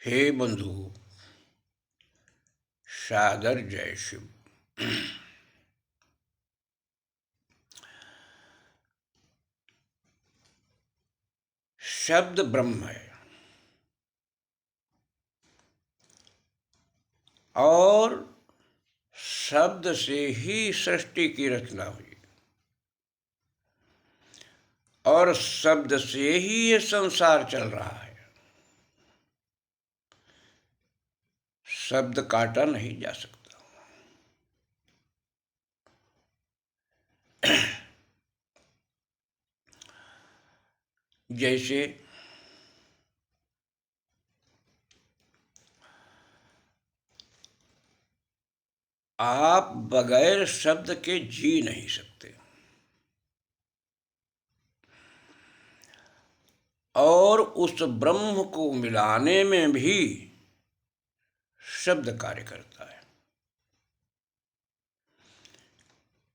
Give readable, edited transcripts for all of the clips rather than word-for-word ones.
हे बंधु, सादर जय शिव। शब्द ब्रह्म है और शब्द से ही सृष्टि की रचना हुई और शब्द से ही ये संसार चल रहा है। शब्द काटा नहीं जा सकता। जैसे आप बगैर शब्द के जी नहीं सकते और उस ब्रह्म को मिलाने में भी शब्द कार्य करता है।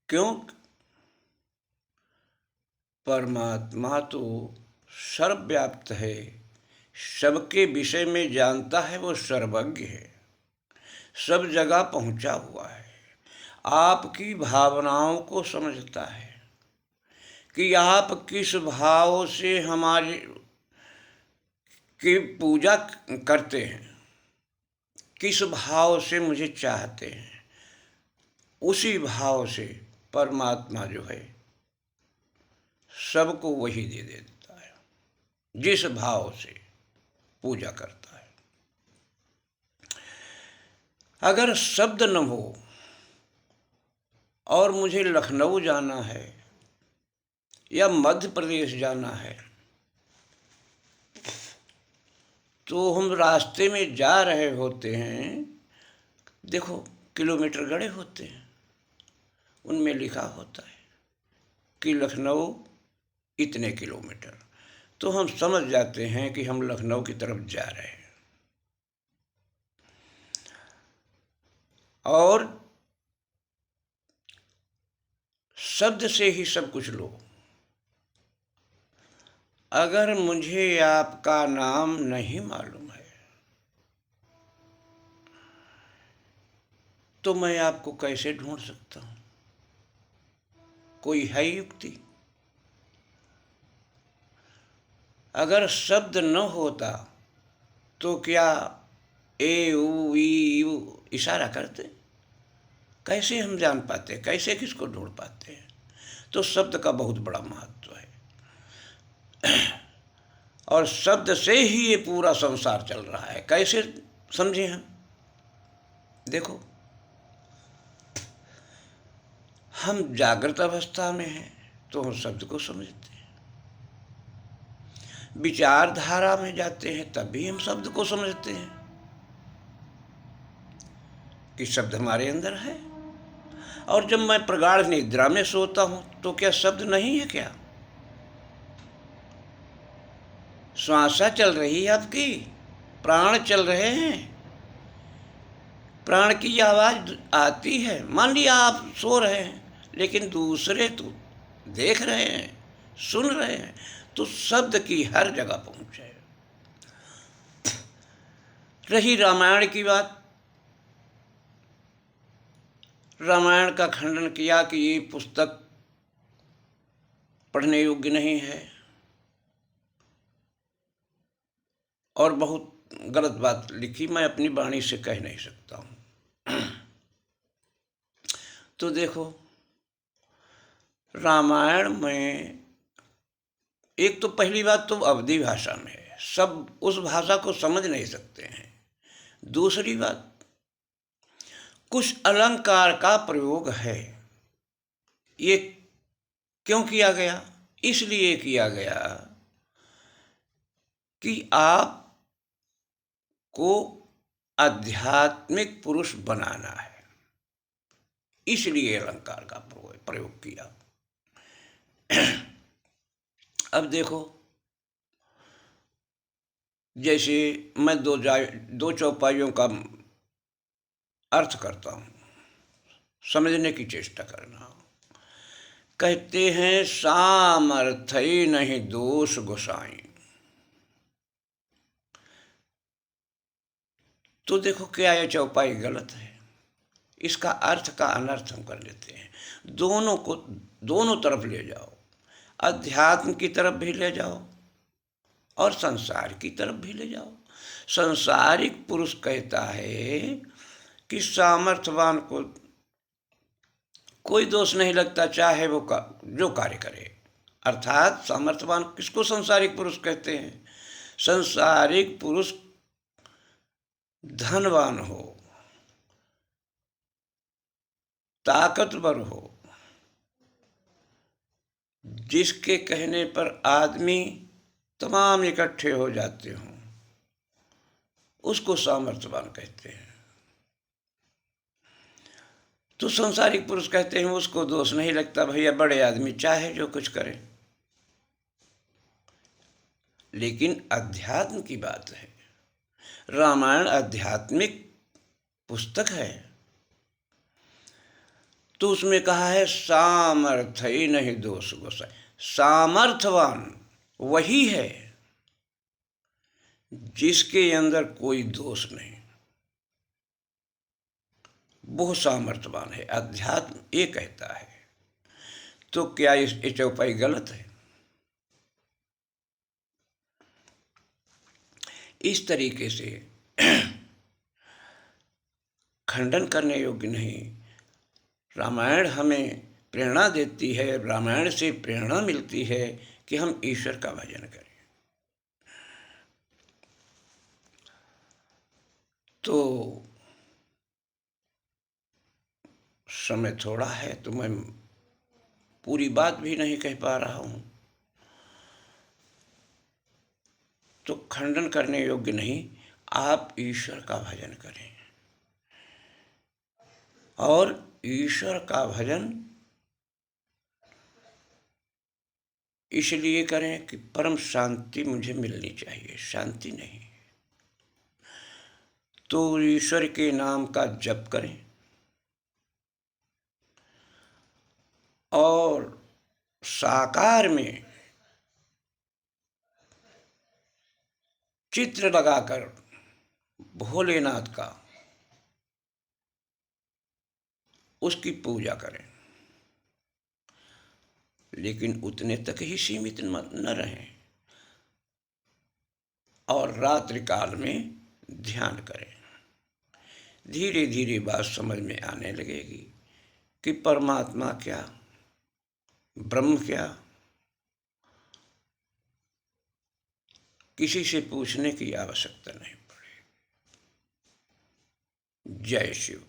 क्यों? परमात्मा तो सर्वव्याप्त है, सबके विषय में जानता है, वो सर्वज्ञ है, सब जगह पहुंचा हुआ है, आपकी भावनाओं को समझता है कि आप किस भाव से हमारी की पूजा करते हैं, किस भाव से मुझे चाहते हैं। उसी भाव से परमात्मा जो है सबको वही दे देता है जिस भाव से पूजा करता है। अगर शब्द न हो और मुझे लखनऊ जाना है या मध्य प्रदेश जाना है तो हम रास्ते में जा रहे होते हैं, देखो किलोमीटर गड़े होते हैं, उनमें लिखा होता है कि लखनऊ इतने किलोमीटर, तो हम समझ जाते हैं कि हम लखनऊ की तरफ जा रहे हैं। और शब्द से ही सब कुछ लो। अगर मुझे आपका नाम नहीं मालूम है तो मैं आपको कैसे ढूंढ सकता हूं? कोई है युक्ति? अगर शब्द न होता तो क्या ए ऊ ई यू इशारा करते? कैसे हम जान पाते, कैसे किसको ढूंढ पाते हैं? तो शब्द का बहुत बड़ा महत्व है और शब्द से ही ये पूरा संसार चल रहा है। कैसे समझे हम? देखो, हम जागृत अवस्था में हैं तो हम शब्द को समझते हैं, विचारधारा में जाते हैं तब भी हम शब्द को समझते हैं कि शब्द हमारे अंदर है। और जब मैं प्रगाढ़ निद्रा में सोता हूं तो क्या शब्द नहीं है? क्या श्वासा चल रही है आपकी, प्राण चल रहे हैं, प्राण की आवाज आती है। मान लिया आप सो रहे हैं लेकिन दूसरे तो देख रहे हैं, सुन रहे हैं, तो शब्द की हर जगह पहुंच है। रही रामायण की बात, रामायण का खंडन किया कि ये पुस्तक पढ़ने योग्य नहीं है और बहुत गलत बात लिखी, मैं अपनी वाणी से कह नहीं सकता हूं। तो देखो, रामायण में एक तो पहली बात तो अवधी भाषा में है, सब उस भाषा को समझ नहीं सकते हैं। दूसरी बात, कुछ अलंकार का प्रयोग है। ये क्यों किया गया? इसलिए किया गया कि आप को आध्यात्मिक पुरुष बनाना है, इसलिए अलंकार का प्रयोग किया। अब देखो, जैसे मैं दो चौपाइयों का अर्थ करता हूं, समझने की चेष्टा करना। कहते हैं सामर्थ्य नहीं दोष गोसाई। तो देखो क्या यह चौपाई गलत है। इसका अर्थ का अनर्थ हम कर लेते हैं। दोनों को, दोनों तरफ ले जाओ, अध्यात्म की तरफ भी ले जाओ और संसार की तरफ भी ले जाओ। संसारिक पुरुष कहता है कि सामर्थ्यवान को कोई दोष नहीं लगता, चाहे वो जो कार्य करे। अर्थात सामर्थ्यवान किसको संसारिक पुरुष कहते हैं? संसारिक पुरुष धनवान हो, ताकतवर हो, जिसके कहने पर आदमी तमाम इकट्ठे हो जाते हों, उसको सामर्थ्यवान कहते हैं। तो संसारिक पुरुष कहते हैं उसको दोष नहीं लगता, भैया बड़े आदमी चाहे जो कुछ करें। लेकिन अध्यात्म की बात है, रामायण आध्यात्मिक पुस्तक है, तो उसमें कहा है सामर्थ्य ही नहीं दोष गोसाई। सामर्थ्यवान वही है जिसके अंदर कोई दोष नहीं, वो सामर्थ्यवान है। अध्यात्म ये कहता है। तो क्या ये चौपाई गलत है? इस तरीके से खंडन करने योग्य नहीं। रामायण हमें प्रेरणा देती है, रामायण से प्रेरणा मिलती है कि हम ईश्वर का भजन करें। तो समय थोड़ा है तो मैं पूरी बात भी नहीं कह पा रहा हूँ, तो खंडन करने योग्य नहीं। आप ईश्वर का भजन करें और ईश्वर का भजन इसलिए करें कि परम शांति मुझे मिलनी चाहिए, शांति नहीं। तो ईश्वर के नाम का जप करें और साकार में चित्र लगाकर भोलेनाथ का उसकी पूजा करें। लेकिन उतने तक ही सीमित न रहें और रात्रि काल में ध्यान करें। धीरे धीरे बात समझ में आने लगेगी कि परमात्मा क्या, ब्रह्म क्या, किसी से पूछने की आवश्यकता नहीं पड़ेगी। जय शिव।